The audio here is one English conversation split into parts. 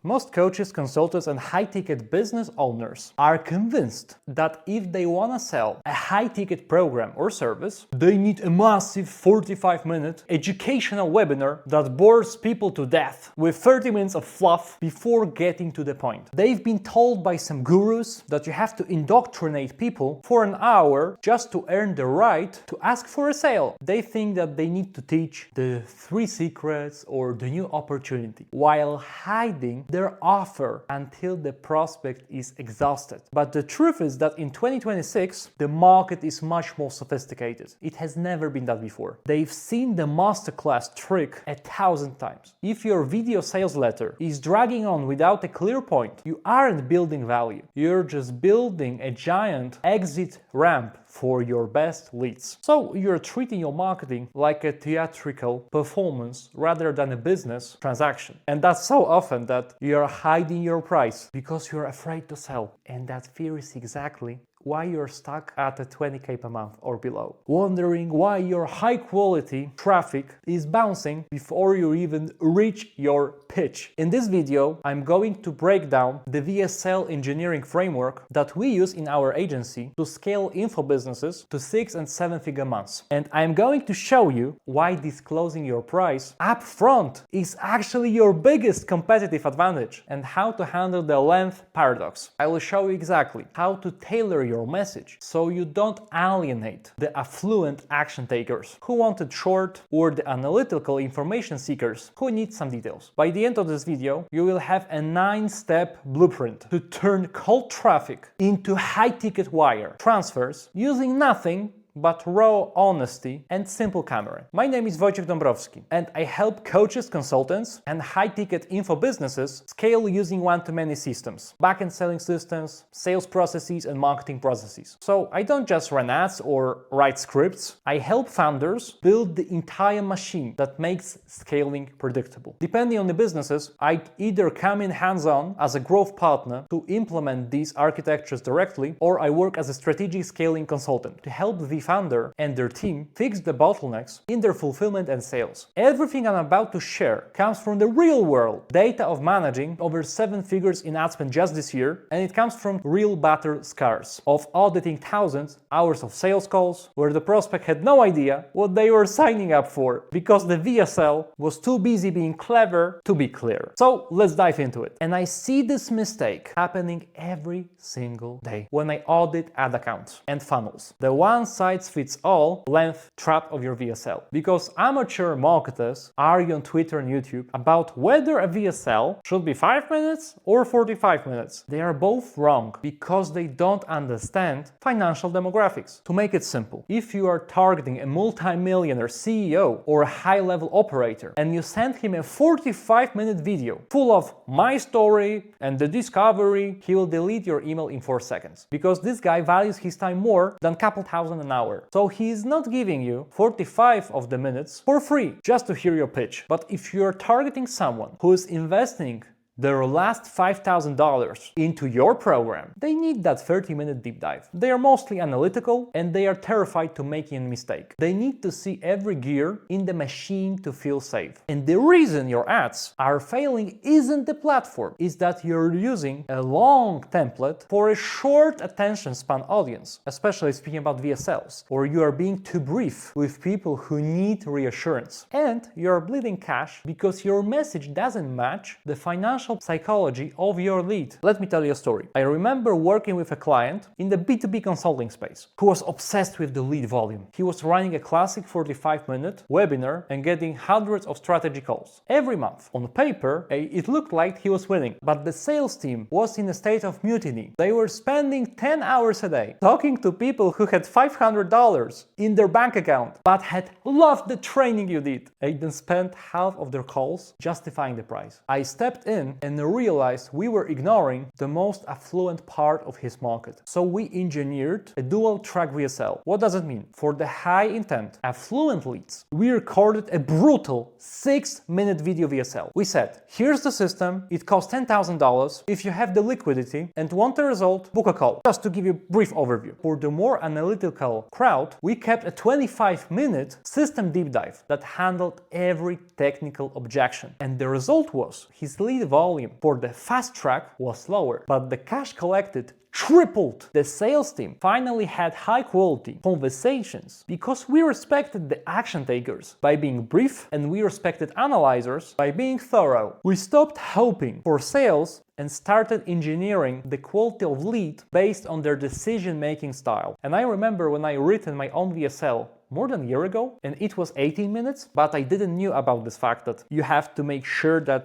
Most coaches, consultants, and high-ticket business owners are convinced that if they want to sell a high-ticket program or service, they need a massive 45-minute educational webinar that bores people to death with 30 minutes of fluff before getting to the point. They've been told by some gurus that you have to indoctrinate people for an hour just to earn the right to ask for a sale. They think that they need to teach the 3 secrets or the new opportunity while hiding their offer until the prospect is exhausted. But the truth is that in 2026, the market is much more sophisticated. It has never been done before. They've seen the masterclass trick 1,000 times. If your video sales letter is dragging on without a clear point, you aren't building value. You're just building a giant exit ramp for your best leads. So you're treating your marketing like a theatrical performance rather than a business transaction. And that's so often that you're hiding your price because you're afraid to sell. And that fear is exactly why you're stuck at a 20K per month or below, wondering why your high quality traffic is bouncing before you even reach your pitch. In this video, I'm going to break down the VSL engineering framework that we use in our agency to scale info businesses to 6- and 7-figure months. And I'm going to show you why disclosing your price up front is actually your biggest competitive advantage and how to handle the length paradox. I will show you exactly how to tailor your message so you don't alienate the affluent action takers who want it short or the analytical information seekers who need some details. By the end of this video, you will have a 9-step blueprint to turn cold traffic into high-ticket wire transfers using nothing but raw honesty and simple camera. My name is Wojciech Dąbrowski and I help coaches, consultants and high-ticket info businesses scale using one-to-many systems, back-end selling systems, sales processes and marketing processes. So I don't just run ads or write scripts, I help founders build the entire machine that makes scaling predictable. Depending on the businesses, I either come in hands-on as a growth partner to implement these architectures directly, or I work as a strategic scaling consultant to help the founder and their team fix the bottlenecks in their fulfillment and sales. Everything I'm about to share comes from the real world data of managing over 7 figures in ad spend just this year, and it comes from real battle scars of auditing thousands hours of sales calls where the prospect had no idea what they were signing up for because the VSL was too busy being clever to be clear. So let's dive into it. And I see this mistake happening every single day when I audit ad accounts and funnels. The one-size-fits-all length trap of your VSL. Because amateur marketers argue on Twitter and YouTube about whether a VSL should be 5 minutes or 45 minutes. They are both wrong because they don't understand financial demographics. To make it simple, if you are targeting a multi-millionaire CEO or a high-level operator and you send him a 45-minute video full of my story and the discovery, he will delete your email in 4 seconds because this guy values his time more than a couple thousand an hour. So he is not giving you 45 of the minutes for free just to hear your pitch. But if you're targeting someone who is investing their last $5,000 into your program, they need that 30-minute deep dive. They are mostly analytical and they are terrified to making a mistake. They need to see every gear in the machine to feel safe. And the reason your ads are failing isn't the platform, it's that you're using a long template for a short attention span audience, especially speaking about VSLs, or you are being too brief with people who need reassurance. And you're bleeding cash because your message doesn't match the financial psychology of your lead. Let me tell you a story. I remember working with a client in the B2B consulting space who was obsessed with the lead volume. He was running a classic 45-minute webinar and getting hundreds of strategy calls every month. On paper, it looked like he was winning, but the sales team was in a state of mutiny. They were spending 10 hours a day talking to people who had $500 in their bank account but had loved the training you did. They then spent half of their calls justifying the price. I stepped in and realized we were ignoring the most affluent part of his market. So we engineered a dual track VSL. What does it mean? For the high intent, affluent leads, we recorded a brutal 6-minute video VSL. We said, here's the system, it costs $10,000. If you have the liquidity and want the result, book a call. Just to give you a brief overview. For the more analytical crowd, we kept a 25-minute system deep dive that handled every technical objection. And the result was his lead volume volume for the fast track was lower, but the cash collected tripled. The sales team finally had high quality conversations because we respected the action takers by being brief and we respected analyzers by being thorough. We stopped hoping for sales and started engineering the quality of lead based on their decision-making style. And I remember when I written my own VSL more than a year ago, and it was 18 minutes, but I didn't knew about this fact that you have to make sure that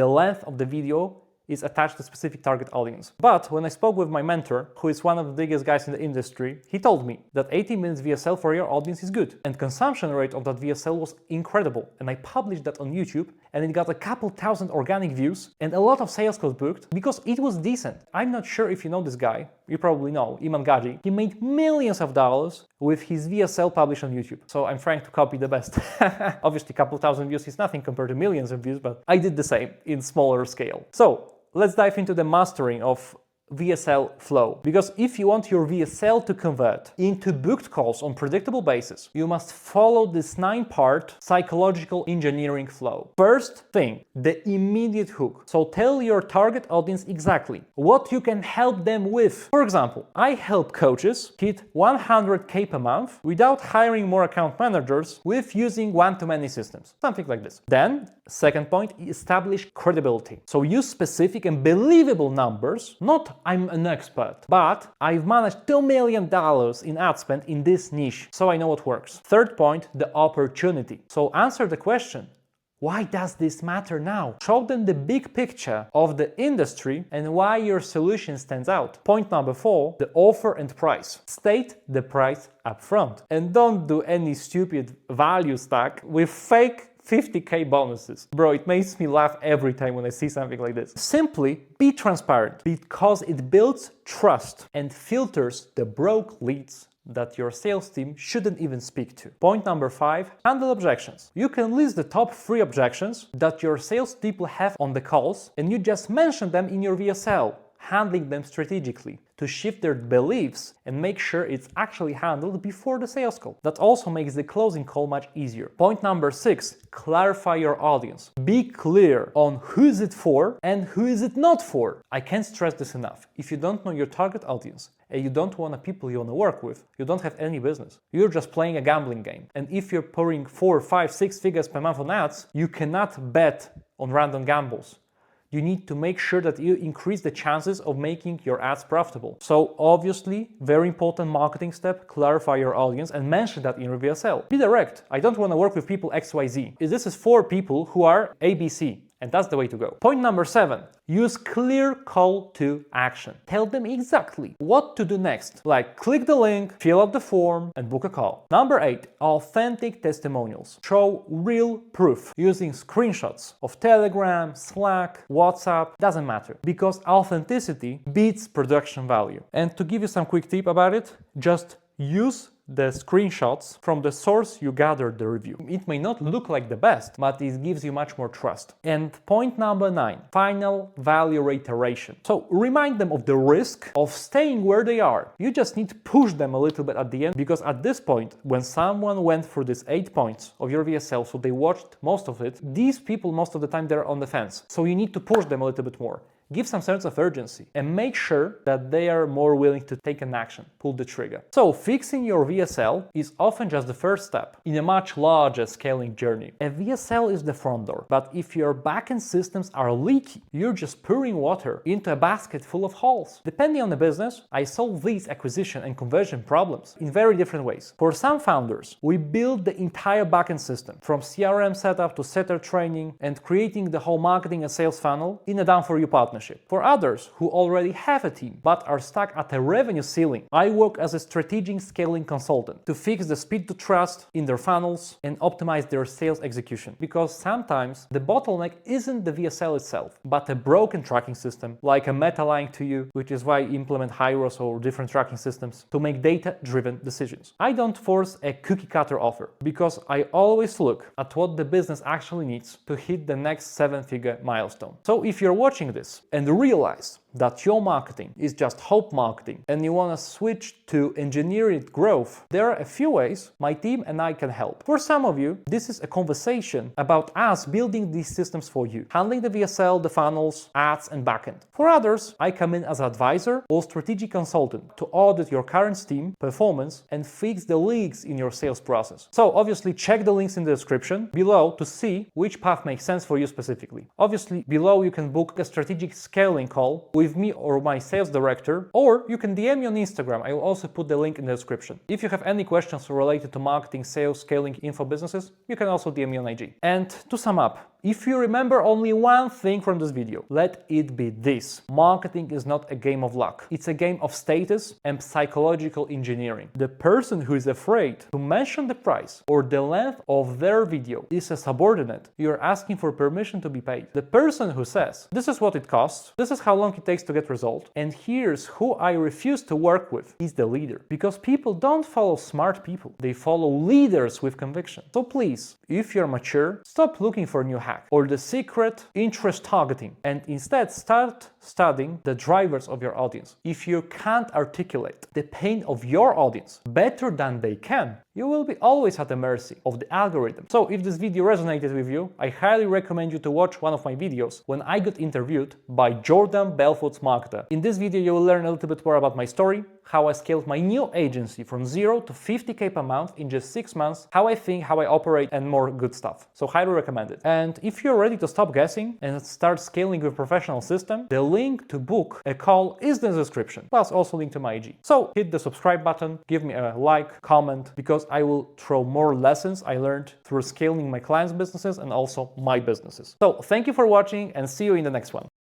the length of the video is attached to a specific target audience. But when I spoke with my mentor, who is one of the biggest guys in the industry, he told me that 18 minutes VSL for your audience is good. And consumption rate of that VSL was incredible. And I published that on YouTube and it got a couple thousand organic views and a lot of sales calls booked because it was decent. I'm not sure if you know this guy, you probably know, Iman Gaji. He made millions of dollars with his VSL published on YouTube. So I'm trying to copy the best. Obviously, a couple thousand views is nothing compared to millions of views, but I did the same in smaller scale. So let's dive into the mastering of VSL flow. Because if you want your VSL to convert into booked calls on predictable basis, you must follow this 9-part psychological engineering flow. First thing, the immediate hook. So tell your target audience exactly what you can help them with. For example, I help coaches hit 100K per month without hiring more account managers with using one-to-many systems. Something like this. Then, second point, establish credibility. So use specific and believable numbers, not I'm an expert, but I've managed $2 million in ad spend in this niche, so I know what works. Third point, the opportunity. So answer the question, why does this matter now? Show them the big picture of the industry and why your solution stands out. Point number 4, the offer and price. State the price up front and don't do any stupid value stack with fake 50K bonuses. Bro, it makes me laugh every time when I see something like this. Simply be transparent because it builds trust and filters the broke leads that your sales team shouldn't even speak to. Point number 5, handle objections. You can list the top 3 objections that your sales people have on the calls and you just mention them in your VSL, handling them strategically to shift their beliefs and make sure it's actually handled before the sales call. That also makes the closing call much easier. Point number 6, clarify your audience. Be clear on who is it for and who is it not for. I can't stress this enough. If you don't know your target audience and you don't want the people you want to work with, you don't have any business. You're just playing a gambling game. And if you're pouring 4, 5, 6 figures per month on ads, you cannot bet on random gambles. You need to make sure that you increase the chances of making your ads profitable. So obviously, very important marketing step, clarify your audience and mention that in your VSL. Be direct. I don't want to work with people XYZ. This is for people who are ABC. And that's the way to go. Point number 7, use clear call to action. Tell them exactly what to do next, like click the link, fill out the form, and book a call. Number 8, authentic testimonials. Show real proof using screenshots of Telegram, Slack, WhatsApp, doesn't matter, because authenticity beats production value. And to give you some quick tip about it, just use the screenshots from the source you gathered the review. It may not look like the best, but it gives you much more trust. And point number 9, final value reiteration. So remind them of the risk of staying where they are. You just need to push them a little bit at the end, because at this point, when someone went through these 8 points of your VSL, so they watched most of it, these people most of the time they're on the fence. So you need to push them a little bit more. Give some sense of urgency and make sure that they are more willing to take an action, pull the trigger. So fixing your VSL is often just the first step in a much larger scaling journey. A VSL is the front door, but if your backend systems are leaky, you're just pouring water into a basket full of holes. Depending on the business, I solve these acquisition and conversion problems in very different ways. For some founders, we build the entire backend system from CRM setup to setter training and creating the whole marketing and sales funnel in a done-for-you partnership. For others who already have a team but are stuck at a revenue ceiling, I work as a strategic scaling consultant to fix the speed to trust in their funnels and optimize their sales execution. Because sometimes the bottleneck isn't the VSL itself, but a broken tracking system like a Meta lying to you, which is why I implement Hyros or different tracking systems to make data-driven decisions. I don't force a cookie-cutter offer because I always look at what the business actually needs to hit the next 7-figure milestone. So if you're watching this and realize that your marketing is just hope marketing and you want to switch to engineered growth, there are a few ways my team and I can help. For some of you, this is a conversation about us building these systems for you, handling the VSL, the funnels, ads, and backend. For others, I come in as an advisor or strategic consultant to audit your current team performance and fix the leaks in your sales process. So obviously check the links in the description below to see which path makes sense for you specifically. Obviously below you can book a strategic scaling call with me or my sales director, or you can DM me on Instagram. I will also put the link in the description. If you have any questions related to marketing, sales, scaling, info businesses, you can also DM me on IG. And to sum up, if you remember only one thing from this video, let it be this. Marketing is not a game of luck. It's a game of status and psychological engineering. The person who is afraid to mention the price or the length of their video is a subordinate. You're asking for permission to be paid. The person who says, this is what it costs, this is how long it takes to get result, and here's who I refuse to work with, is the leader. Because people don't follow smart people. They follow leaders with conviction. So please, if you're mature, stop looking for new hacks or the secret interest targeting and instead start studying the drivers of your audience. If you can't articulate the pain of your audience better than they can, you will be always at the mercy of the algorithm. So if this video resonated with you, I highly recommend you to watch one of my videos when I got interviewed by Jordan Belfort's marketer. In this video, you will learn a little bit more about my story, how I scaled my new agency from 0 to 50K per month in just 6 months, how I think, how I operate, and more good stuff. So highly recommend it. And if you're ready to stop guessing and start scaling with a professional system, the link to book a call is in the description, plus also link to my IG. So hit the subscribe button, give me a like, comment, because I will throw more lessons I learned through scaling my clients' businesses and also my businesses. So thank you for watching and see you in the next one.